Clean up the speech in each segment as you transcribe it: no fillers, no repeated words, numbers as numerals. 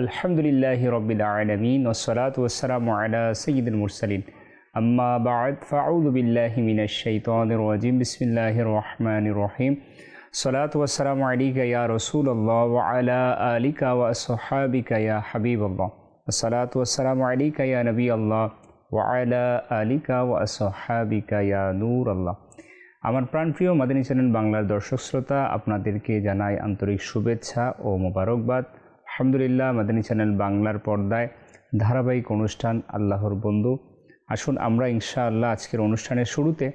আলহামদুলিল্লাহি রাব্বিল আলামিন ওয়াসসালাতু ওয়াসসালামু আলা সাইয়্যিদিল মুরসালিন আম্মা বা'দ ফাআউযু বিল্লাহি মিনাশ শাইতানির রাজিম বিসমিল্লাহির রহমানির রহিম সালাতু ওয়াসসালামু আলাইকা ইয়া রাসূলুল্লাহ ওয়া আলা আলিকা ওয়া আসহাবিকা ইয়া হাবিবাল্লাহ সালাতু ওয়াসসালামু আলাইকা ইয়া নবিয়াল্লাহ ওয়া আলা আলিকা ওয়া আসহাবিকা ইয়া নূরাল্লাহ। আমার প্রাণপ্রিয় মাদানী চ্যানেল বাংলার দর্শক শ্রোতা, আপনাদেরকে জানাই আন্তরিক শুভেচ্ছা ও মোবারকবাদ। আলহামদুলিল্লাহ, মাদানী চ্যানেল বাংলার পর্দায় ধারাবাহিক অনুষ্ঠান আল্লাহর বন্ধু। আসুন আমরা ইনশাআল্লাহ আজকের অনুষ্ঠানের শুরুতে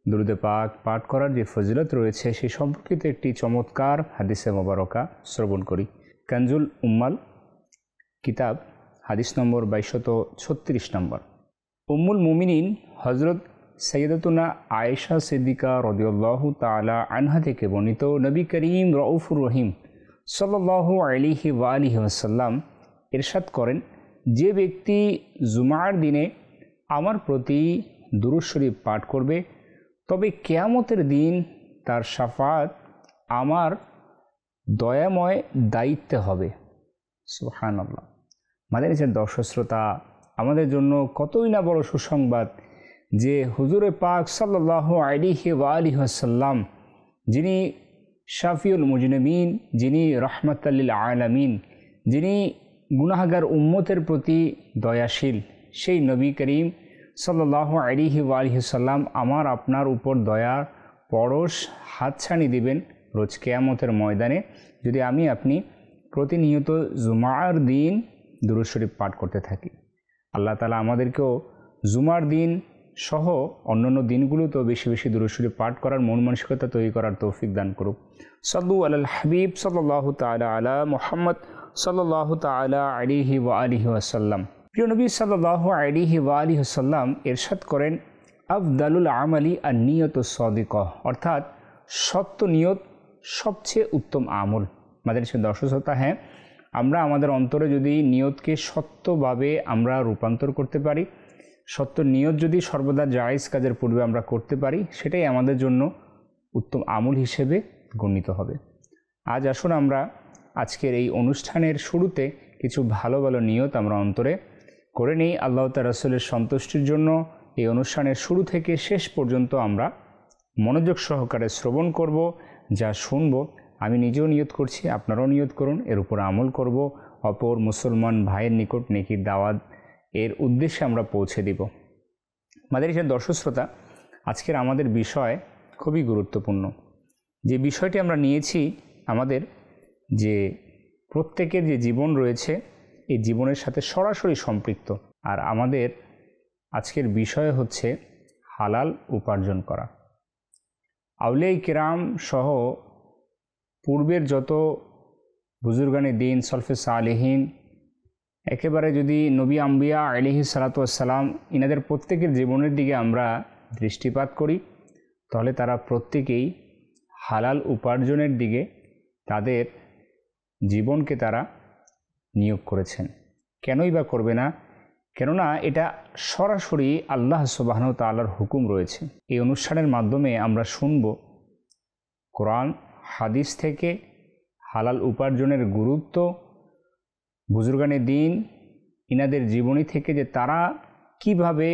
দুরূদে পাক পাঠ করার যে ফজিলত রয়েছে সেই সম্পর্কিত একটি চমৎকার হাদিসে মোবারকা শ্রবণ করি। কানজুল উম্মাল কিতাব, হাদিস নম্বর 2236 নম্বর। উম্মুল মুমিনিন হযরত সৈয়দাতুনা আয়েশা সিদ্দিকা রাদিয়াল্লাহু তাআলা আনহা থেকে বর্ণিত, নবী করিম রউফুর রহিম সাল্লাল্লাহু আলাইহি ওয়া আলিহি ওয়াসাল্লাম ইরশাদ করেন, যে ব্যক্তি জুমার দিনে আমার প্রতি দুরূদ শরীফ পাঠ করবে তবে কিয়ামতের দিন তার শাফাআত আমার দয়াময় দায়িত্বে হবে। সুবহানাল্লাহ। মাদানী চ্যানেল দর্শক শ্রোতা, আমাদের জন্য কতই না বড় সুসংবাদ যে হুজুরে পাক সাল্লাল্লাহু আলাইহি ওয়া আলিহি ওয়াসাল্লাম, যিনি শাফিউল মুজনিবিন, যিনি রাহমাতাল লিল আলামিন, যিনি গুনাহগার উম্মতের প্রতি দয়াশীল, সেই নবী করিম সাল্লাল্লাহু আলাইহি ওয়া আলিহি ওয়াসাল্লাম আমার আপনার উপর দয়ার পরশ হাতছানি দিবেন রোজ কিয়ামতের ময়দানে, যদি আমি আপনি প্রতিনিয়ত জুমার দিন দুরূদ শরীফ পাঠ করতে থাকি। আল্লাহ তাআলা আমাদেরকেও জুমার দিন সহ অন্যান্য দিনগুলোতেও বেশি বেশি দুরূদ শরীফ পাঠ করার মন মানসিকতা তৈরি করার তৌফিক দান করুক। সাল্লু আলাল হাবিব সাল্লাল্লাহু তাআলা আলা মুহাম্মদ সাল্লাল্লাহু তাআলা আলাইহি ওয়া আলিহি ওয়াসাল্লাম। প্রিয় নবী সাল্লাল্লাহু আলাইহি ওয়া আলিহি ওয়াসাল্লাম ইরশাদ করেন, আফদালুল আমালি আন-নিয়াতুস সাদিকাহ, অর্থাৎ সত্য নিয়ত সবচেয়ে উত্তম আমল। আমাদের সে দর্শক শ্রোতা, হ্যাঁ, আমরা আমাদের অন্তরে যদি নিয়তকে সত্যভাবে আমরা রূপান্তর করতে পারি, সত্য নিয়ত যদি সর্বদা জায়েজ কাজের পূর্বে আমরা করতে পারি, সেটাই আমাদের জন্য উত্তম আমল হিসেবে গণ্যিত হবে। আজ আসুন আমরা আজকের এই অনুষ্ঠানের শুরুতে কিছু ভালো ভালো নিয়ত আমরা অন্তরে করে নিই। আল্লাহ তাআলা রাসূলের সন্তুষ্টির জন্য এই অনুষ্ঠানের শুরু থেকে শেষ পর্যন্ত আমরা মনোযোগ সহকারে শ্রবণ করব। যা শুনব আমি নিজেও নিয়ত করছি, আপনারাও নিয়ত করুন, এর উপর আমল করব, অপর মুসলমান ভাইয়ের নিকট নেকির দাওয়াত এর উদ্দেশ্যে আমরা পৌঁছে দিব। মাদানী চ্যানেল দর্শক শ্রোতা, আজকের আমাদের বিষয় খুবই গুরুত্বপূর্ণ। যে বিষয়টি আমরা নিয়েছি, আমাদের যে প্রত্যেকের যে জীবন রয়েছে এই জীবনের সাথে সরাসরি সম্পৃক্ত। আর আমাদের আজকের বিষয় হচ্ছে হালাল উপার্জন করা। আউলিয়া কিরাম সহ পূর্বের যত বুজুর্গানে দিন, সলফে সালেহিন, একেবারে যদি নবী আম্বিয়া আলাইহিস সালাতু ওয়াসসালাম, ইনাদের প্রত্যেকের জীবনের দিকে আমরা দৃষ্টিপাত করি, তাহলে তারা প্রত্যেকেই হালাল উপার্জনের দিকে তাদের জীবনকে তারা নিয়োগ করেছেন। কেনই বা করবে না? কেননা এটা সরাসরি আল্লাহ সুবহানাহু ওয়া তাআলার হুকুম রয়েছে। এই অনুষ্ঠানের মাধ্যমে আমরা শুনব কোরআন হাদিস থেকে হালাল উপার্জনের গুরুত্ব, বুজুর্গানে দিন ইনাদের জীবনী থেকে যে তারা কিভাবে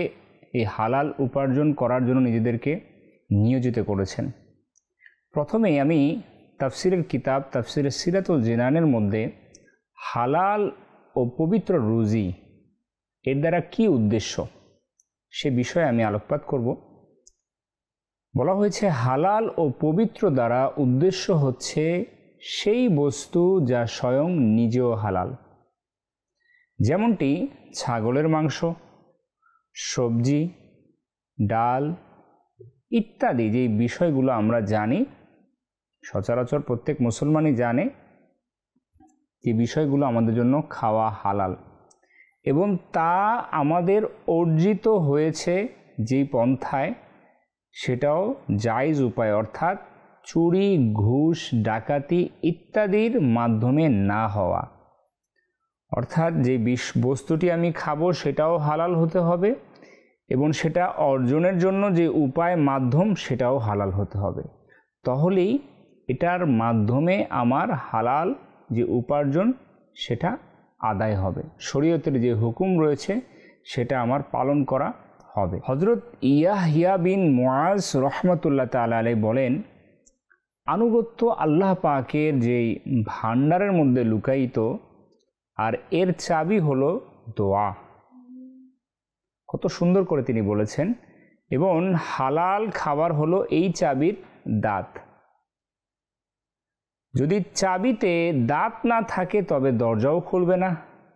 এই হালাল উপার্জন করার জন্য নিজেদেরকে নিয়োজিত করেছেন। প্রথমেই আমি তাফসিরের কিতাব তাফসিরে সিরাতুল জিনানের মধ্যে হালাল ও পবিত্র রুজি এর দ্বারা কি উদ্দেশ্য সে বিষয়ে আমি আলোকপাত করব। বলা হয়েছে, হালাল ও পবিত্র দ্বারা উদ্দেশ্য হচ্ছে সেই বস্তু যা স্বয়ং নিজেও হালাল, যেমনটি ছাগলের মাংস, সবজি, ডাল ইত্যাদি। যে বিষয়গুলো আমরা জানি, সচরাচর প্রত্যেক মুসলমানই জানে যে বিষয়গুলো আমাদের জন্য খাওয়া হালাল, এবং তা আমাদের অর্জিত হয়েছে যেই পন্থায় সেটাও জায়েজ উপায়, অর্থাৎ চুরি, ঘুষ, ডাকাতি ইত্যাদির মাধ্যমে না হওয়া। অর্থাৎ যে বস্তুটি আমি খাবো সেটাও হালাল হতে হবে, এবং সেটা অর্জনের জন্য যে উপায় মাধ্যম সেটাও হালাল হতে হবে। তাহলেই এটার মাধ্যমে আমার হালাল যে উপার্জন সেটা আদায় হবে, শরীয়তের যে হুকুম রয়েছে সেটা আমার পালন করা হবে। হযরত ইয়াহইয়া বিন মুআজ রাহমাতুল্লাহ তাআলা আলাইহি বলেন, আনুগত্য আল্লাহ পাকের যেই ভান্ডারের মধ্যে লুকায়িত, আর এর চাবি হলো দোয়া। কত সুন্দর করে তিনি বলেছেন। এবং হালাল খাবার হলো এই চাবির দাঁত। যদি চাবিতে দাঁত না থাকে তবে দরজাও খুলবে না,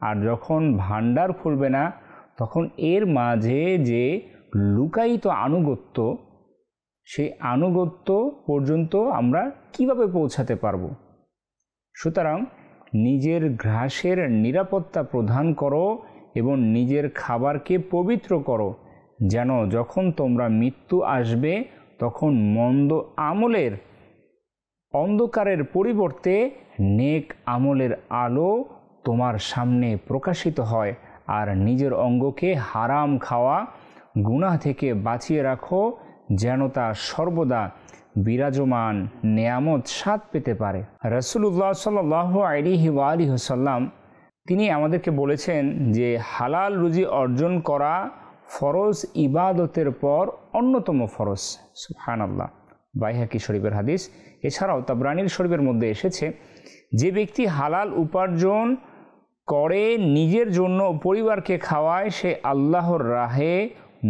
আর যখন ভান্ডার খুলবে না তখন এর মাঝে যে লুকায়িত আনুগত্য, সেই আনুগত্য পর্যন্ত আমরা কিভাবে পৌঁছাতে পারব? সুতরাং নিজের গ্রাসের নিরাপত্তা প্রদান করো এবং নিজের খাবারকে পবিত্র করো, যেন যখন তোমরা মৃত্যু আসবে তখন মন্দ আমলের অন্ধকারের পরিবর্তে নেক আমলের আলো তোমার সামনে প্রকাশিত হয়। আর নিজের অঙ্গকে হারাম খাওয়া গুনাহ থেকে বাঁচিয়ে রাখো, যেন তা সর্বদা বিরাজমান নেয়ামত স্বাদ পেতে পারে। রাসূলুল্লাহ সাল্লাল্লাহু আলাইহি ওয়া আলিহি ওয়াসাল্লাম তিনি আমাদেরকে বলেছেন যে হালাল রুজি অর্জন করা ফরজ ইবাদতের পর অন্যতম ফরজ। সুবহানাল্লাহ। বাইহাকি শরীফের হাদিস। এছাড়াও তাবরানীর শরীফের মধ্যে এসেছে, যে ব্যক্তি হালাল উপার্জন করে নিজের জন্য পরিবারকে খাওয়ায়, সে আল্লাহর রাহে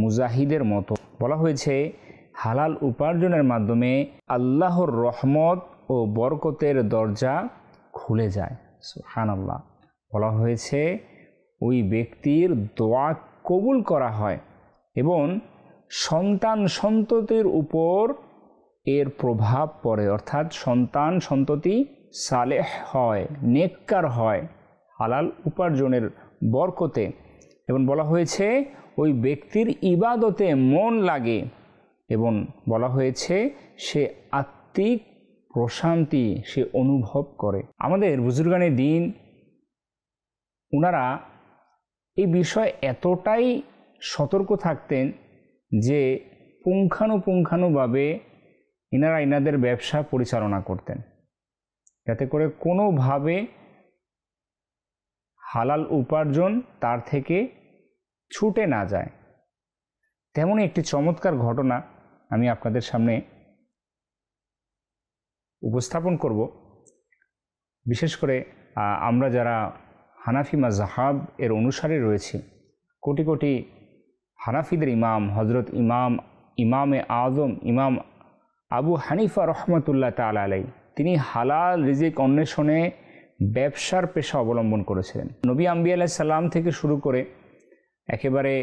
মুজাহিদের মতো। বলা হয়েছে হালাল উপার্জনের মাধ্যমে আল্লাহর রহমত ও বরকতের দরজা খুলে যায়। সুবহানাল্লাহ। বলা হয়েছে ওই ব্যক্তির দোয়া কবুল করা হয় এবং সন্তান সন্ততির উপর এর প্রভাব পড়ে, অর্থাৎ সন্তান সন্ততি সালেহ হয়, নেককার হয় হালাল উপার্জনের বরকতে। এবং বলা হয়েছে ওই ব্যক্তির ইবাদতে মন লাগে, এবং বলা হয়েছে সে আত্মিক প্রশান্তি সে অনুভব করে। আমাদের বুজুর্গানে দিন ওনারা এই বিষয়ে এতটাই সতর্ক থাকতেন যে পুঙ্খানুপুঙ্খানুভাবে এনাদের ব্যবসা পরিচালনা করতেন, যাতে করে কোনোভাবে হালাল উপার্জন তার থেকে ছুটে না যায়। তেমনই একটি চমৎকার ঘটনা আমি আপনাদের সামনে উপস্থাপন করব। বিশেষ করে আমরা যারা হানাফি মাযহাব এর অনুসারী রয়েছি, কোটি কোটি হানাফিদের ইমাম হযরত ইমামে আজম ইমাম আবু হানিফা রহমতুল্লাহ তাআলা আলাইহি তিনি হালাল রিজিক অন্বেষণে ব্যবসার পেশা অবলম্বন করেছিলেন। নবী আম্বিয়া আলাইহিস সালাম থেকে শুরু করে একেবারে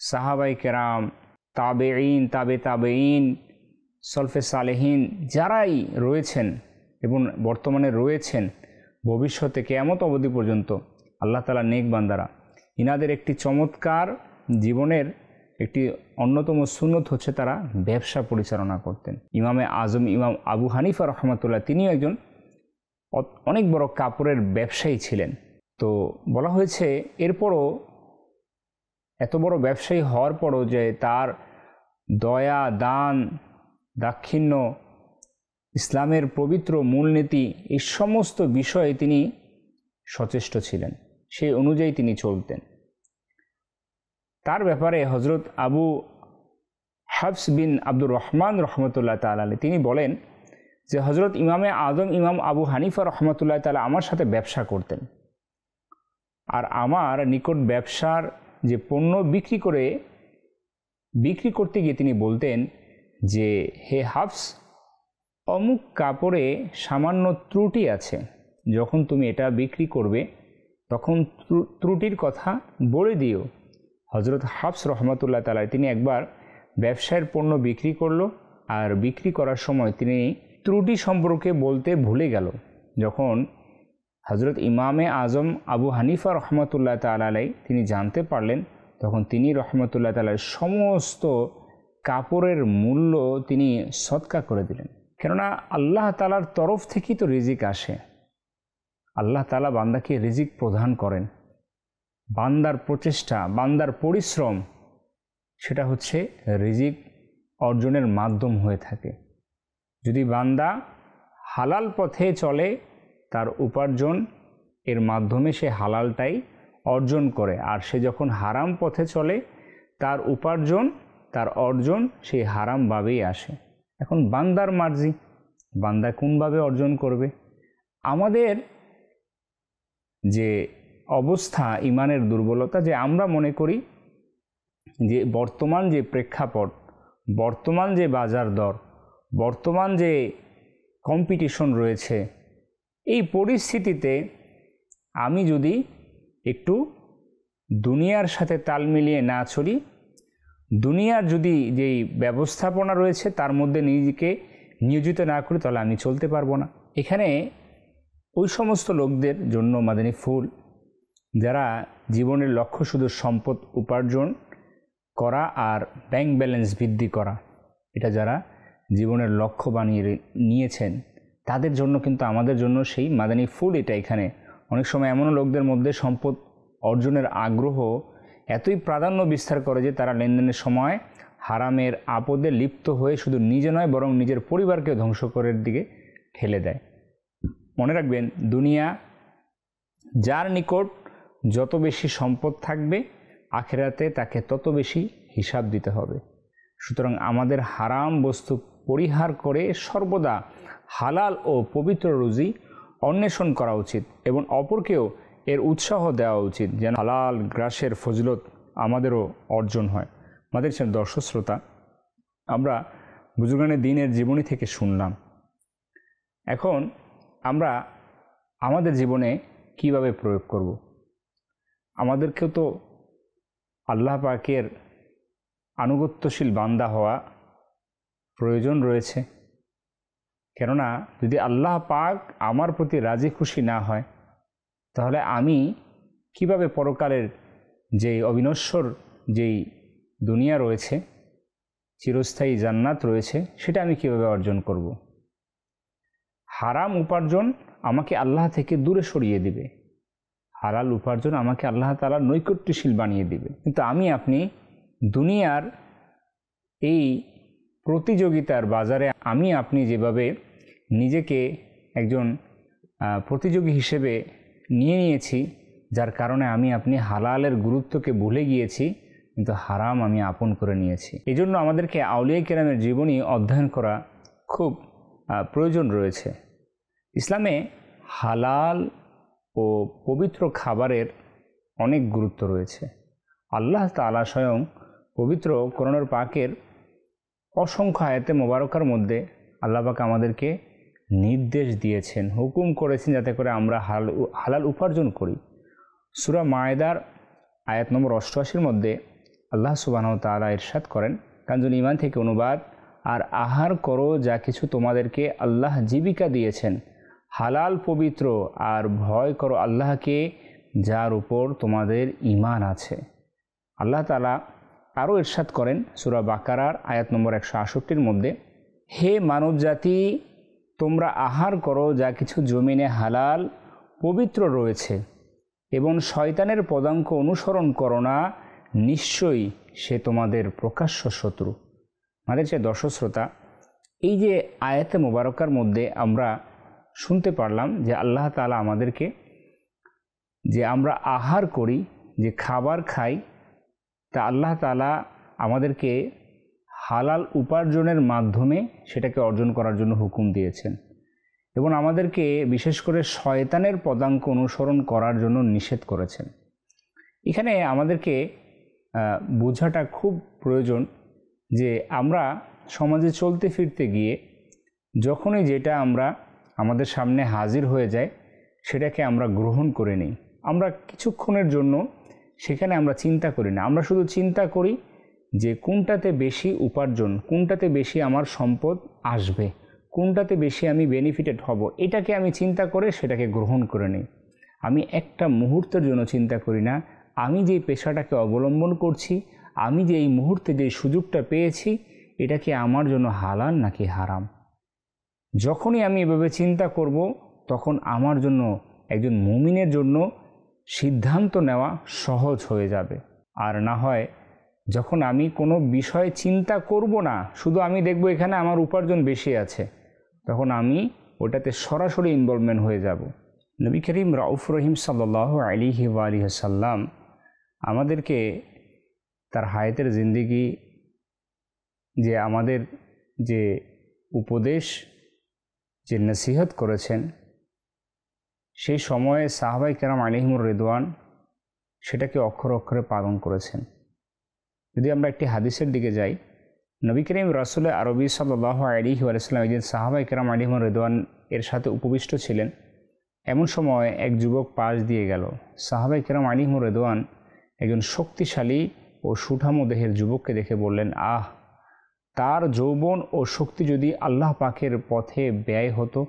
সাহাবায়ে কেরাম, তাবেঈন, তাবেঈন, সলফে সালেহিন যারাই রয়েছেন এবং বর্তমানে রয়েছেন, ভবিষ্যতে কিয়ামত অবধি পর্যন্ত আল্লাহ তাআলা নেক বান্দারা, ইনাদের একটি চমৎকার জীবনের একটি অন্যতম সুন্নত হচ্ছে তারা ব্যবসা পরিচালনা করতেন। ইমামে আজম ইমাম আবু হানিফা রহমতুল্লাহ তিনিও একজন অনেক বড় কাপড়ের ব্যবসায়ী ছিলেন। তো বলা হয়েছে এরপরও এত বড় ব্যবসায়ী হওয়ার পরও যে তার দয়া, দান, দাক্ষিণ্য, ইসলামের পবিত্র মূলনীতি এই সমস্ত বিষয়ে তিনি সচেষ্ট ছিলেন, সেই অনুযায়ী তিনি চলতেন। তার ব্যাপারে হযরত আবু হাফস বিন আব্দুর রহমান রহমতুল্লাহ তাআলা আলাইহি তিনি বলেন যে হযরত ইমামে আজম ইমাম আবু হানিফা রহমতুল্লাহ তাআলা আমার সাথে ব্যবসা করতেন, আর আমার নিকট ব্যবসার যে পণ্য বিক্রি করতে গিয়ে তিনি বলতেন যে হে হাফস, অমুক কাপড়ে সামান্য ত্রুটি আছে, যখন তুমি এটা বিক্রি করবে তখন ত্রুটির কথা বলে দিও। হযরত হাফস রহমতুল্লাহ তাআলা তিনি একবার ব্যবসায়ের পণ্য বিক্রি করলো, আর বিক্রি করার সময় তিনি ত্রুটি সম্পর্কে বলতে ভুলে গেল। যখন হযরত ইমামে আজম আবু হানিফা রহমতুল্লাহ তাআলা আলাইহি তিনি জানতে পারলেন, তখন তিনি রহমতুল্লাহ তাআলা সমস্ত কাপড়ের মূল্য তিনি সদকা করে দিলেন। কেননা আল্লাহ তাআলার তরফ থেকেই তো রিজিক আসে, আল্লাহ তাআলা বান্দাকে রিজিক প্রদান করেন। বান্দার প্রচেষ্টা, বান্দার পরিশ্রম, সেটা হচ্ছে রিজিক অর্জনের মাধ্যম হয়ে থাকে। যদি বান্দা হালাল পথে চলে, তার উপার্জন এর মাধ্যমে সে হালালটাই অর্জন করে, আর সে যখন হারাম পথে চলে তার উপার্জন তার অর্জন সেই হারামভাবেই আসে। এখন বান্দার মার্জি, বান্দা কোনভাবে অর্জন করবে। আমাদের যে অবস্থা, ইমানের দুর্বলতা, যে আমরা মনে করি যে বর্তমান যে প্রেক্ষাপট, বর্তমান যে বাজার দর, বর্তমান যে কম্পিটিশন রয়েছে, এই পরিস্থিতিতে আমি যদি একটু দুনিয়ার সাথে তাল মিলিয়ে না চলি, দুনিয়ার যদি যেই ব্যবস্থাপনা রয়েছে তার মধ্যে নিজেকে নিয়োজিত না করি, তাহলে আমি চলতে পারবো না। এখানে ওই সমস্ত লোকদের জন্য মাদানী ফুল, যারা জীবনের লক্ষ্য শুধু সম্পদ উপার্জন করা আর ব্যাংক ব্যালেন্স বৃদ্ধি করা, এটা যারা জীবনের লক্ষ্য বানিয়ে নিয়েছেন, তাদের জন্য কিন্তু আমাদের জন্য সেই মাদানী ফুল এটা। এখানে অনেক সময় এমনও লোকদের মধ্যে সম্পদ অর্জনের আগ্রহ এতই প্রাধান্য বিস্তার করে যে তারা লেনদেনের সময় হারামের আপদে লিপ্ত হয়ে শুধু নিজে নয় বরং নিজের পরিবারকে ধ্বংস করার দিকে ঠেলে দেয়। মনে রাখবেন, দুনিয়া যার নিকট যত বেশি সম্পদ থাকবে, আখিরাতে তাকে তত বেশি হিসাব দিতে হবে। সুতরাং আমাদের হারাম বস্তু পরিহার করে সর্বদা হালাল ও পবিত্র রুজি অন্বেষণ করা উচিত এবং অপরকেও এর উৎসাহ দেওয়া উচিত, যেন হালাল গ্রাসের ফজিলত আমাদেরও অর্জন হয়। আমাদের দর্শক শ্রোতা, আমরা বুজুর্গানে দ্বীনের জীবনী থেকে শুনলাম। এখন আমরা আমাদের জীবনে কিভাবে প্রয়োগ করব? আমাদেরকেও তো আল্লাহ পাকের আনুগত্যশীল বান্দা হওয়া প্রয়োজন রয়েছে। কেননা যদি আল্লাহ পাক আমার প্রতি রাজি খুশি না হয়, তাহলে আমি কিভাবে পরকালের যেই অবিনশ্বর যেই দুনিয়া রয়েছে, চিরস্থায়ী জান্নাত রয়েছে, সেটা আমি কিভাবে অর্জন করব? হারাম উপার্জন আমাকে আল্লাহ থেকে দূরে সরিয়ে দিবে, হালাল উপার্জন আমাকে আল্লাহ তাআলার নৈকট্যশীল বানিয়ে দিবে। কিন্তু আমি আপনি দুনিয়ার এই প্রতিযোগিতার বাজারে আমি আপনি যেভাবে নিজেকে একজন প্রতিযোগী হিসেবে নিয়ে নিয়েছি, যার কারণে আমি আপনি হালালের গুরুত্বকে ভুলে গিয়েছি, কিন্তু হারাম আমি আপন করে নিয়েছি। এই জন্য আমাদেরকে আউলিয়া কেরামের জীবনী অধ্যয়ন করা খুব প্রয়োজন রয়েছে। ইসলামে হালাল ও পবিত্র খাবারের অনেক গুরুত্ব রয়েছে। আল্লাহ তাআলা স্বয়ং পবিত্র কোরআনুল পাকের অসংখ্য আয়াতে মোবারকার মধ্যে আল্লাহ পাক আমাদেরকে নির্দেশ দিয়েছেন, হুকুম করেছেন যাতে করে আমরা হালাল উপার্জন করি। সূরা মায়েদার আয়াত নম্বর 88 মধ্যে আল্লাহ সুবহানাহু ওয়া তাআলা ইরশাদ করেন, কানজুল ঈমান থেকে অনুবাদ, আর আহার করো যা কিছু তোমাদেরকে আল্লাহ জীবিকা দিয়েছেন, হালাল পবিত্র, আর ভয় করো আল্লাহকে যার উপর তোমাদের ঈমান আছে। আল্লাহ তাআলা আরও ইরশাদ করেন সূরা বাকারার আয়াত নম্বর 168 মধ্যে, হে মানব জাতি, তোমরা আহার করো যা কিছু জমিনে হালাল পবিত্র রয়েছে এবং শয়তানের পদাঙ্ক অনুসরণ করো না, নিশ্চয়ই সে তোমাদের প্রকাশ্য শত্রু। আমাদের যে দর্শক শ্রোতা, এই যে আয়াতে মোবারকার মধ্যে আমরা শুনতে পারলাম যে আল্লাহ তাআলা আমাদেরকে যে আমরা আহার করি, যে খাবার খাই, তা আল্লাহ তাআলা আমাদেরকে হালাল উপার্জনের মাধ্যমে সেটাকে অর্জন করার জন্য হুকুম দিয়েছেন এবং আমাদেরকে বিশেষ করে শয়তানের পদাঙ্ক অনুসরণ করার জন্য নিষেধ করেছেন। এখানে আমাদেরকে বোঝাটা খুব প্রয়োজন যে আমরা সমাজে চলতে ফিরতে গিয়ে যখনই যেটা আমরা আমাদের সামনে হাজির হয়ে যায় সেটাকে আমরা গ্রহণ করে নিই। আমরা কিছুক্ষণের জন্য সেখানে আমরা চিন্তা করি না, আমরা শুধু চিন্তা করি যে কোনটাতে বেশি উপার্জন, কোনটাতে বেশি আমার সম্পদ আসবে, কোনটাতে বেশি আমি বেনিফিটেড হব, এটাকে আমি চিন্তা করে সেটাকে গ্রহণ করে নিই। আমি একটা মুহূর্তের জন্য চিন্তা করি না আমি যে পেশাটাকে অবলম্বন করছি, আমি যে এই মুহূর্তে যে সুযোগটা পেয়েছি, এটা কি আমার জন্য হালাল নাকি হারাম। যখনই আমি এভাবে চিন্তা করব, তখন আমার জন্য, একজন মুমিনের জন্য সিদ্ধান্ত নেওয়া সহজ হয়ে যাবে। আর না হয় যখন আমি কোনো বিষয়ে চিন্তা করব না, শুধু আমি দেখব এখানে আমার উপার্জন বেশি আছে, তখন আমি ওটাতে সরাসরি ইনভলভমেন্ট হয়ে যাব। নবী করিম রাউফ রহিম সাল্লাল্লাহু আলাইহি ওয়া আলিহি ওয়াসাল্লাম আমাদেরকে তার হায়াতের জিন্দেগি যে আমাদের যে উপদেশ যে নসিহত করেছেন, সেই সময়ে সাহাবায়ে কেরাম আলাইহিমুর রিদওয়ান সেটাকে অক্ষরে অক্ষরে পালন করেছেন। যদি আমরা একটি হাদিসের দিকে যাই, নবী করিম রাসূল আরবি সাল্লাল্লাহু আলাইহি ওয়া সাল্লাম একদিন সাহাবায়ে কেরাম আলাইহিমুর রিদওয়ান এর সাথে উপবিষ্ট ছিলেন। এমন সময় এক যুবক পাশ দিয়ে গেল। সাহাবায়ে কেরাম আলাইহিমুর রিদওয়ান একজন শক্তিশালী ও সুঠামো দেহের যুবককে দেখে বললেন, আহ, তার যৌবন ও শক্তি যদি আল্লাহ পাকের পথে ব্যয় হতো,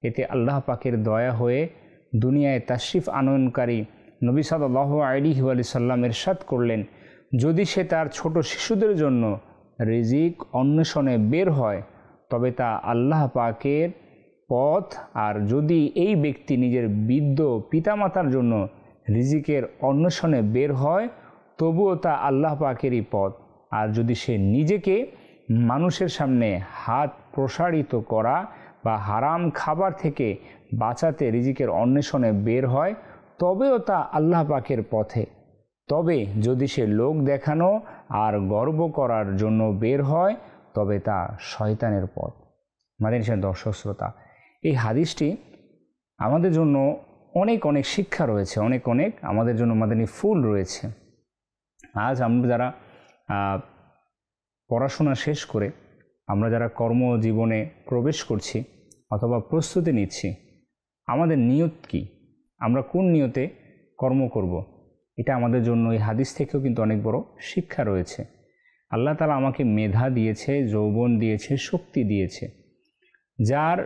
এতে আল্লাহ পাকের দয়া হয়ে দুনিয়ায় তাশরিফ আনয়নকারী নবী সাল্লাল্লাহু আলাইহি ওয়া সাল্লাম ইরশাদ করলেন, যদি সে তার ছোট শিশুদের জন্য রিজিক অন্বেষণে বের হয় তবে তা আল্লাহ পাকের পথ, আর যদি এই ব্যক্তি নিজের বৃদ্ধ পিতামাতার জন্য রিজিকের অন্বেষণে বের হয় তবুও তা আল্লাহ পাকেরই পথ, আর যদি সে নিজেকে মানুষের সামনে হাত প্রসারিত করা বা হারাম খাবার থেকে বাঁচাতে রিজিকের অন্বেষণে বের হয় তবেও তা আল্লাহ পাকের পথে। তবে যদি সে লোক দেখানো আর গর্ব করার জন্য বের হয় তবে তা শয়তানের পথ। মাদানী দর্শক শ্রোতা, এই হাদিসটি আমাদের জন্য অনেক অনেক শিক্ষা রয়েছে, অনেক অনেক আমাদের জন্য মাদানী ফুল রয়েছে। আজ আমরা যারা পড়াশোনা শেষ করে আমরা যারা কর্মজীবনে প্রবেশ করছি অথবা প্রস্তুতি নিচ্ছি, আমাদের নিয়ত কি, আমরা কোন নিয়তে কর্ম করব, এটা আমাদের জন্য এই হাদিস থেকেও কিন্তু অনেক বড় শিক্ষা রয়েছে। আল্লাহ তাআলা আমাকে মেধা দিয়েছে, যৌবন দিয়েছে, শক্তি দিয়েছে, যার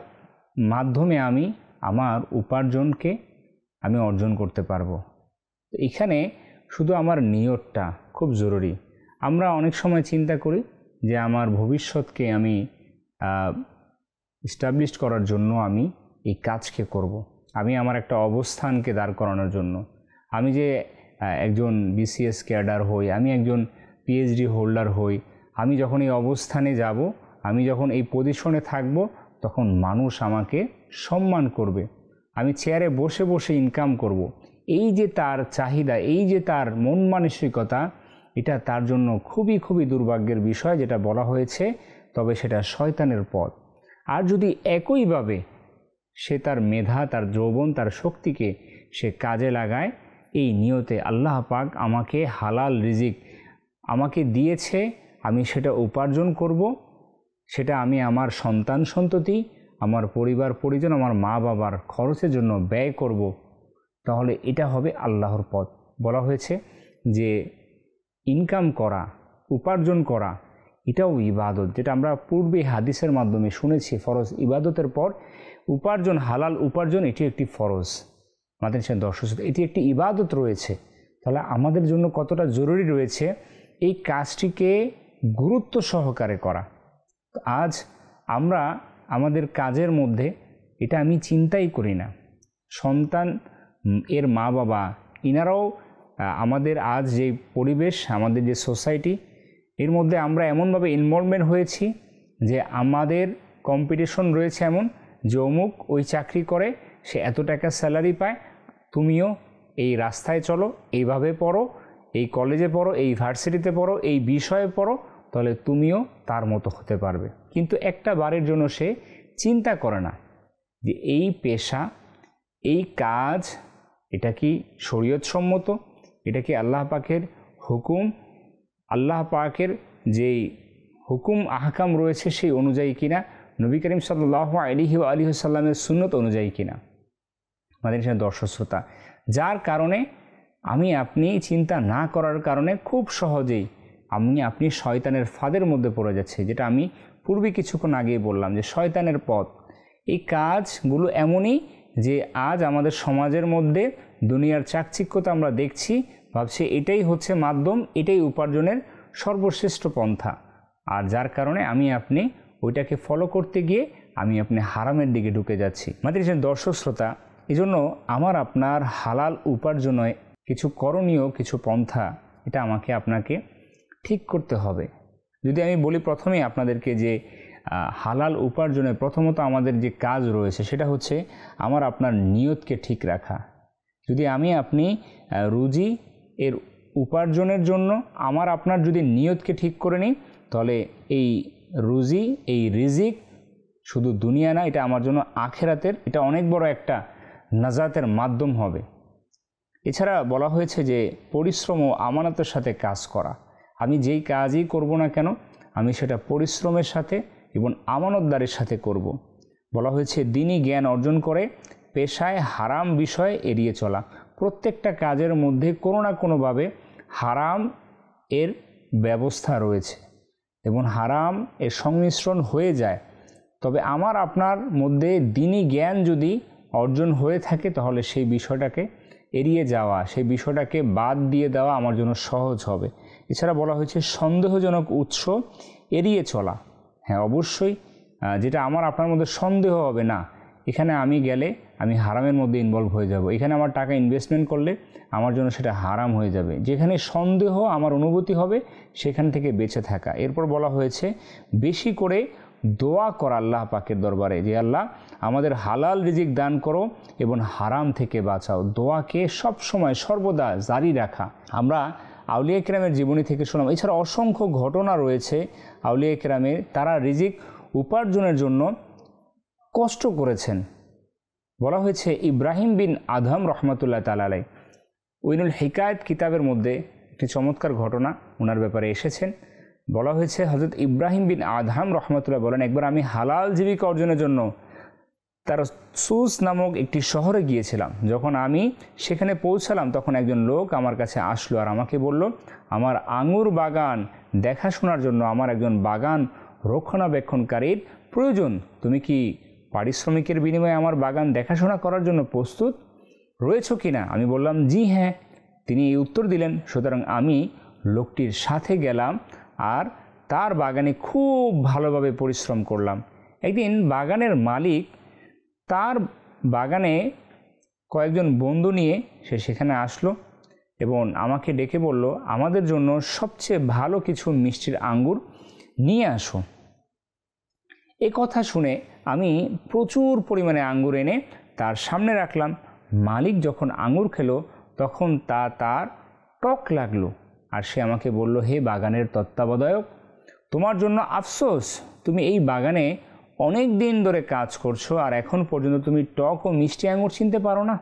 মাধ্যমে আমি আমার উপার্জনকে আমি অর্জন করতে পারবো। এখানে শুধু আমার নিয়তটা খুব জরুরি। আমরা অনেক সময় চিন্তা করি যে আমার ভবিষ্যৎকে আমি এস্টাবলিশ করার জন্য আমি এই কাজকে করব। আমি আমার একটা অবস্থানকে দাঁড় করানোর জন্য, আমি যে একজন বিসিএস ক্যাডার হই, আমি একজন পিএইচডি হোল্ডার হই, আমি যখন এই অবস্থানে যাব, আমি যখন এই পজিশনে থাকব, তখন মানুষ আমাকে সম্মান করবে, আমি চেয়ারে বসে বসে ইনকাম করব। এই যে তার চাহিদা, এই যে তার মন মানসিকতা, এটা তার জন্য খুবই খুবই দুর্ভাগ্যের বিষয়, যেটা বলা হয়েছে, তবে সেটা শয়তানের পথ। আর যদি একইভাবে সে তার মেধা, তার যৌবন, তার শক্তিকে সে কাজে লাগায় এই নিয়তে, আল্লাহ পাক আমাকে হালাল রিজিক আমাকে দিয়েছে, আমি সেটা উপার্জন করব, সেটা আমি আমার সন্তান সন্ততি, আমার পরিবার পরিজন, আমার মা বাবার খরচের জন্য ব্যয় করব, তাহলে এটা হবে আল্লাহর পথ। বলা হয়েছে যে ইনকাম করা, উপার্জন করা, এটাও ইবাদত, যেটা আমরা পূর্বে হাদিসের মাধ্যমে শুনেছি। ফরজ ইবাদতের পর উপার্জন, হালাল উপার্জন, এটি একটি ফরজ। আমাদের সে দর্শক, এটি একটি ইবাদত রয়েছে। তাহলে আমাদের জন্য কতটা জরুরি রয়েছে এই কাজটিকে গুরুত্ব সহকারে করা। আজ আমরা আমাদের কাজের মধ্যে এটা আমি চিন্তাই করি না। সন্তান এর মা বাবা ইনারাও আমাদের আজ যে পরিবেশ, আমাদের যে সোসাইটি, এর মধ্যে আমরা এমনভাবে ইনভলভমেন্ট হয়েছি যে আমাদের কম্পিটিশন রয়েছে এমন যে অমুক ওই চাকরি করে, সে এত টাকা স্যালারি পায়, তুমিও এই রাস্তায় চলো, এইভাবে পড়ো, এই কলেজে পড়ো, এই ইউনিভার্সিটিতে পড়ো, এই বিষয়ে পড়ো, তাহলে তুমিও তার মতো হতে পারবে। কিন্তু একটা বারের জন্য সে চিন্তা করে না যে এই পেশা, এই কাজ, এটা কি শরীয়তসম্মত, এটা কি আল্লাহ পাকের হুকুম, আল্লাহ পাকের যেই হুকুম আহকাম রয়েছে সেই অনুযায়ী কিনা, নবী করিম সাল্লাল্লাহু আলাইহি ওয়া আলিহি ওয়াসাল্লামের সুন্নত অনুযায়ী কিনা। আমাদের এখানে দর্শক শ্রোতা, যার কারণে আমি আপনি চিন্তা না করার কারণে খুব সহজেই আপনি শয়তানের ফাঁদের মধ্যে পড়ে যাচ্ছে, যেটা আমি পূর্বে কিছুক্ষণ আগেই বললাম যে শয়তানের পথ। এই কাজগুলো এমনই যে আজ আমাদের সমাজের মধ্যে দুনিয়ার চাকচিক্যতা আমরা দেখছি, ভাবছি এটাই হচ্ছে মাধ্যম, এটাই উপার্জনের সর্বশ্রেষ্ঠ পন্থা। আর যার কারণে আমি আপনি ওইটাকে ফলো করতে গিয়ে আমি আপনি হারামের দিকে ঢুকে যাচ্ছি। আমাদের যে দর্শক শ্রোতা, এই জন্য আমার আপনার হালাল উপার্জনে কিছু করণীয়, কিছু পন্থা, এটা আমাকে আপনাকে ঠিক করতে হবে। যদি আমি বলি প্রথমেই আপনাদেরকে যে হালাল উপার্জনের প্রথমত আমাদের যে কাজ রয়েছে সেটা হচ্ছে আমার আপনার নিয়তকে ঠিক রাখা। যদি আপনি রুজি এর উপার্জনের জন্য আমার আপনার যদি নিয়তকে ঠিক করে নিই, তাহলে এই রুজি, এই রিজিক শুধু দুনিয়া না, এটা আমার জন্য আখেরাতের এটা অনেক বড় একটা নাজাতের মাধ্যম হবে। এছাড়া বলা হয়েছে যে পরিশ্রম ও আমানতের সাথে কাজ করা। আমি যেই কাজই করব না কেন আমি সেটা পরিশ্রমের সাথে এবং আমানতদারের সাথে করব। বলা হয়েছে দ্বীনি জ্ঞান অর্জন করে পেশায় হারাম বিষয় এড়িয়ে চলা। প্রত্যেকটা কাজের মধ্যে কোনো না কোনোভাবে হারাম এর ব্যবস্থা রয়েছে এবং হারাম এর সংমিশ্রণ হয়ে যায়। তবে আমার আপনার মধ্যে দ্বীনি জ্ঞান যদি অর্জন হয়ে থাকে তাহলে সেই বিষয়টাকে এড়িয়ে যাওয়া, সেই বিষয়টাকে বাদ দিয়ে দেওয়া আমার জন্য সহজ হবে। এছাড়া বলা হয়েছে সন্দেহজনক উৎস এড়িয়ে চলা। হ্যাঁ, অবশ্যই যেটা আমার আপনার মধ্যে সন্দেহ হবে না, এখানে আমি গেলে আমি হারামের মধ্যে ইনভলভ হয়ে যাব, এখানে আমার টাকা ইনভেস্টমেন্ট করলে আমার জন্য সেটা হারাম হয়ে যাবে। যেখানে সন্দেহ আমার অনুভূতি হবে সেখান থেকে বেঁচে থাকা। এরপর বলা হয়েছে বেশি করে দোয়া করা আল্লাহ পাকের দরবারে, যে আল্লাহ আমাদের হালাল রিজিক দান করো এবং হারাম থেকে বাঁচাও। দোয়াকে সব সময় সর্বদা জারি রাখা। আমরা আউলিয়া কেরামের জীবনী থেকে শুনলাম, এছাড়া অসংখ্য ঘটনা রয়েছে আউলিয়া কেরামের, তারা রিজিক উপার্জনের জন্য কষ্ট করেছেন। বলা হয়েছে ইব্রাহিম বিন আদহাম রহমতুল্লাহ তাআলা আলাইহি উইনুল হিকায়াত কিতাবের মধ্যে একটি চমৎকার ঘটনা ওনার ব্যাপারে এসেছেন। বলা হয়েছে হযরত ইব্রাহিম বিন আদহাম রহমতুল্লাহ বলেন, একবার আমি হালাল জীবিকা অর্জনের জন্য তারসুস নামক একটি শহরে গিয়েছিলাম। যখন আমি সেখানে পৌঁছালাম তখন একজন লোক আমার কাছে আসলো আর আমাকে বলল, আমার আঙুর বাগান দেখাশোনার জন্য আমার একজন বাগান রক্ষণাবেক্ষণকারীর প্রয়োজন। তুমি কি পারিশ্রমিকের বিনিময়ে আমার বাগান দেখাশোনা করার জন্য প্রস্তুত রয়েছ কি না? আমি বললাম জি হ্যাঁ। তিনি এই উত্তর দিলেন। সুতরাং আমি লোকটির সাথে গেলাম আর তার বাগানে খুব ভালোভাবে পরিশ্রম করলাম। একদিন বাগানের মালিক তার বাগানে কয়েকজন বন্ধু নিয়ে সে সেখানে আসলো এবং আমাকে ডেকে বলল, আমাদের জন্য সবচেয়ে ভালো কিছু মিষ্টির আঙ্গুর নিয়ে আসো। এ কথা শুনে আমি প্রচুর পরিমাণে আঙ্গুর এনে তার সামনে রাখলাম। মালিক যখন আঙ্গুর খেলো তখন তার টক লাগলো আর সে আমাকে বলল, হে বাগানের তত্ত্বাবধায়ক, তোমার জন্য আফসোস, তুমি এই বাগানে অনেক দিন ধরে কাজ করছো আর এখন পর্যন্ত তুমি টক ও মিষ্টি আঙুর চিনতে পারো না,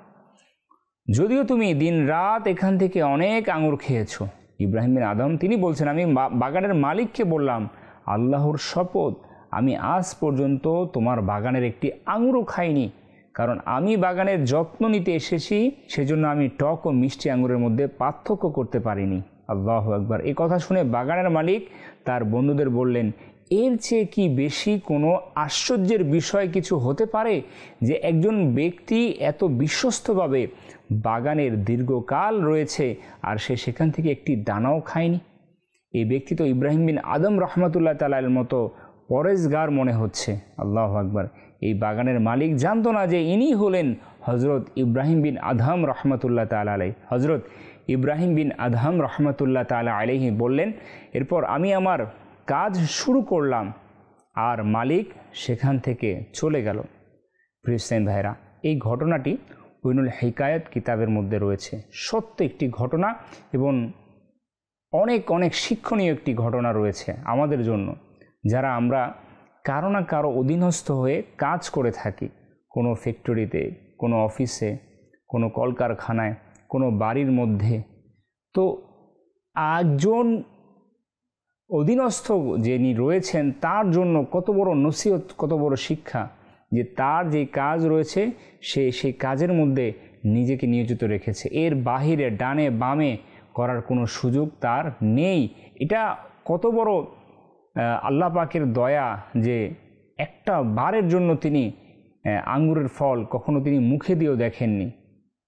যদিও তুমি দিন রাত এখান থেকে অনেক আঙুর খেয়েছো। ইব্রাহিম বিন আদম তিনি বলছেন, আমি বাগানের মালিককে বললাম, আল্লাহর শপথ, আমি আজ পর্যন্ত তোমার বাগানের একটি আঙুরও খাইনি, কারণ আমি বাগানের যত্ন নিতে এসেছি, সেজন্য আমি টক ও মিষ্টি আঙুরের মধ্যে পার্থক্য করতে পারিনি। আল্লাহু আকবার। এই কথা শুনে বাগানের মালিক তার বন্ধুদের বললেন, এর চেয়ে কি বেশি কোনো আশ্চর্যের বিষয় কিছু হতে পারে যে একজন ব্যক্তি এত বিশ্বস্তভাবে বাগানের দীর্ঘকাল রয়েছে আর সে সেখান থেকে একটি দানাও খায়নি? এই ব্যক্তি তো ইব্রাহিম বিন আদম রহমতুল্লাহ তাআলার মতো পরেজগার মনে হচ্ছে। আল্লাহু আকবার। এই বাগানের মালিক জানতো না যে ইনি হলেন হজরত ইব্রাহিম বিন আদহাম রহমতুল্লাহ তাআলা আলাইহি। হজরত ইব্রাহিম বিন আদহাম রহমতুল্লাহ তাআলা আলাইহি বললেন, এরপর আমি আমার কাজ শুরু করলাম আর মালিক সেখান থেকে চলে গেল। প্রিয় ইসলামী ভাইরা, এই ঘটনাটি উইনুল হিকায়াত কিতাবের মধ্যে রয়েছে। সত্য একটি ঘটনা এবং অনেক অনেক শিক্ষণীয় একটি ঘটনা রয়েছে আমাদের জন্য, যারা আমরা কারো না কারো অধীনস্থ হয়ে কাজ করে থাকি। কোনো ফ্যাক্টরিতে, কোনো অফিসে, কোনো কলকারখানায়, কোনো বাড়ির মধ্যে। তো একজন অধীনস্থ যিনি রয়েছেন তার জন্য কত বড় নসিহত, কত বড় শিক্ষা, যে তার যে কাজ রয়েছে সে সেই কাজের মধ্যে নিজেকে নিয়োজিত রেখেছে, এর বাহিরে ডানে বামে করার কোনো সুযোগ তার নেই। এটা কত বড় আল্লাহ পাকের দয়া যে একটা বারের জন্য তিনি আঙ্গুরের ফল কখনো তিনি মুখে দিয়েও দেখেননি।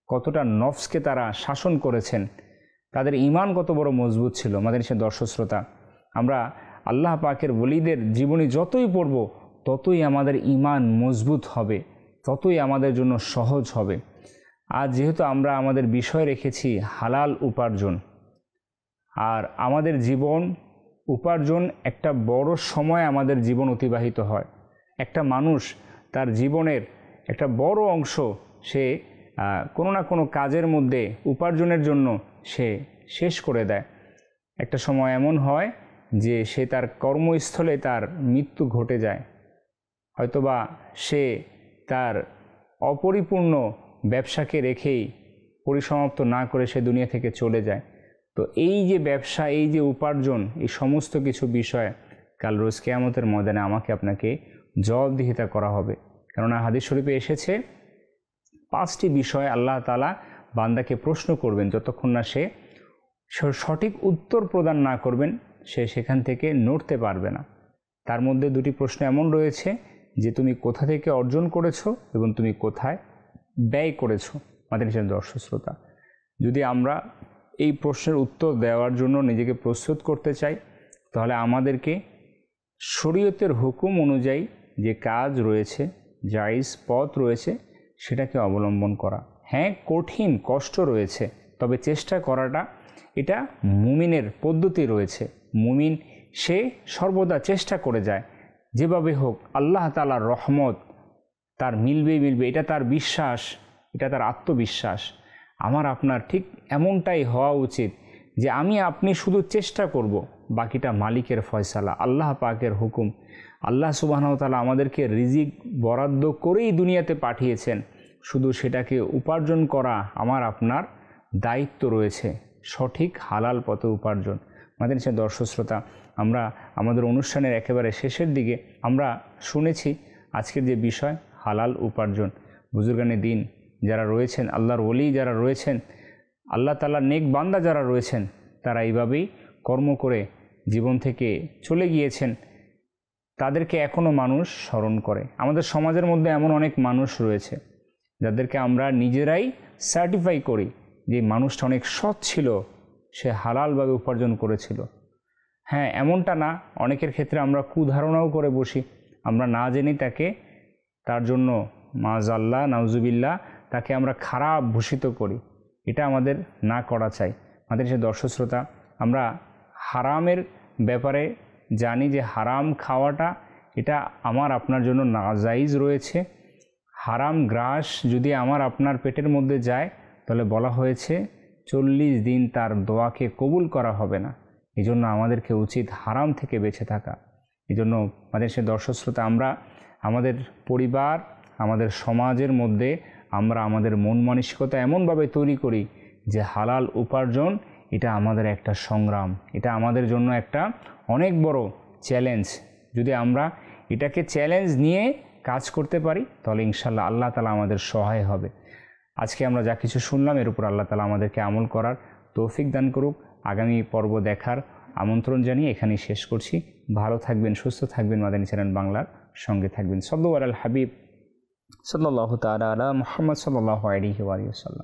কতটা নফসকে তারা শাসন করেছেন, তাদের ঈমান কত বড় মজবুত ছিল। আমাদের সে দর্শক শ্রোতা, আমরা আল্লাহ পাকের ওলিদের জীবনী যতই পড়ব ততই আমাদের ঈমান মজবুত হবে, ততই আমাদের জন্য সহজ হবে। আজ যেহেতু আমরা আমাদের বিষয় রেখেছি হালাল উপার্জন, আর আমাদের জীবন উপার্জন একটা বড় সময় আমাদের জীবন অতিবাহিত হয়। একটা মানুষ তার জীবনের একটা বড় অংশ সে কোনো না কোনো কাজের মধ্যে উপার্জনের জন্য সে শেষ করে দেয়। একটা সময় এমন হয় যে সে তার কর্মস্থলে তার মৃত্যু ঘটে যায়, হয়তোবা সে তার অপরিপূর্ণ ব্যবসাকে রেখেই পরিসমাপ্ত না করে সে দুনিয়া থেকে চলে যায়। তো এই যে ব্যবসা, এই যে উপার্জন, এই সমস্ত কিছু বিষয় কাল রোজ কিয়ামতের ময়দানে আমাকে আপনাকে জবাবদিহিতা করা হবে। কেননা হাদিস শরীফে এসেছে 5টি বিষয় আল্লাহ তাআলা বান্দাকে প্রশ্ন করবেন, যতক্ষণ না সে সঠিক উত্তর প্রদান না করবেন সে সেখান থেকে নড়তে পারবে না। তার মধ্যে 2টি প্রশ্ন এমন রয়েছে যে তুমি কোথা থেকে অর্জন করেছো এবং তুমি কোথায় ব্যয় করেছো। আমাদের দর্শক শ্রোতা, যদি আমরা এই প্রশ্নের উত্তর দেওয়ার জন্য নিজেকে প্রস্তুত করতে চাই, তাহলে আমাদেরকে শরীয়তের হুকুম অনুযায়ী যে কাজ রয়েছে, জায়েজ পথ রয়েছে, সেটাকে অবলম্বন করা। হ্যাঁ, কঠিন, কষ্ট রয়েছে, তবে চেষ্টা করাটা এটা মুমিনের পদ্ধতি রয়েছে। মুমিন সে সর্বদা চেষ্টা করে যায়, যেভাবে হোক আল্লাহ তাআলার রহমত তার মিলবে, এটা তার বিশ্বাস, এটা তার আত্মবিশ্বাস। আমার আপনার ঠিক এমনটাই হওয়া উচিত যে আমি আপনি শুধু চেষ্টা করব, বাকিটা মালিকের ফয়সালা, আল্লাহ পাকের হুকুম। আল্লাহ সুবহানাহু ওয়া তাআলা আমাদেরকে রিজিক বরাদ্দ করেই দুনিয়াতে পাঠিয়েছেন, শুধু সেটাকে উপার্জন করা আমার আপনার দায়িত্ব রয়েছে, সঠিক হালাল পথে উপার্জন। আমাদের দর্শক শ্রোতা, আমরা আমাদের অনুষ্ঠানের একেবারে শেষের দিকে আমরা শুনেছি আজকের যে বিষয় হালাল উপার্জন। বুজুর্গানে দিন যারা রয়েছেন, আল্লাহর ওলি যারা রয়েছেন, আল্লাহ তাআলার নেক বান্দা যারা রয়েছেন, তারা এইভাবেই কর্ম করে জীবন থেকে চলে গিয়েছেন। তাদেরকে এখনও মানুষ স্মরণ করে। আমাদের সমাজের মধ্যে এমন অনেক মানুষ রয়েছে যাদেরকে আমরা নিজেরাই সার্টিফাই করি যে মানুষটা অনেক সৎ ছিল, সে হালালভাবে উপার্জন করেছিল। হ্যাঁ, এমনটা না, অনেকের ক্ষেত্রে আমরা কুধারণাও করে বসি, আমরা না জেনে তাকে, তার জন্য মাযাল্লাহ নাউজুবিল্লাহ, তাকে আমরা খারাপ ভূষিত করি। এটা আমাদের না করা চাই। আমাদের সে দর্শক শ্রোতা, আমরা হারামের ব্যাপারে জানি যে হারাম খাওয়াটা এটা আমার আপনার জন্য নাজাইজ রয়েছে। হারাম গ্রাস যদি আমার আপনার পেটের মধ্যে যায়, তাহলে বলা হয়েছে 40 দিন তার দোয়াকে কবুল করা হবে না। এই জন্য আমাদেরকে উচিত হারাম থেকে বেঁচে থাকা। এই জন্য আমাদের সে দর্শক শ্রোতা, আমরা আমাদের পরিবার, আমাদের সমাজের মধ্যে আমরা আমাদের মন মানসিকতা এমনভাবে তৈরি করি যে হালাল উপার্জন এটা আমাদের একটা সংগ্রাম, এটা আমাদের জন্য একটা অনেক বড় চ্যালেঞ্জ। যদি আমরা এটাকে চ্যালেঞ্জ নিয়ে কাজ করতে পারি, তাহলে ইনশাআল্লাহ আল্লাহ তাআলা আমাদের সহায় হবে। আজকে আমরা যা কিছু শুনলাম, এর উপর আল্লাহ তাআলা আমাদেরকে আমল করার তৌফিক দান করুক। আগামী পর্ব দেখার আমন্ত্রণ জানিয়ে এখানেই শেষ করছি। ভালো থাকবেন, সুস্থ থাকবেন, মাদানী চ্যানেল বাংলার সঙ্গে থাকবেন। সাল্লাল্লাহু আলাল হাবিব সাল্লাল্লাহু তাআলা আলা মুহাম্মদ সাল্লাল্লাহু আলাইহি ওয়া সাল্লাম।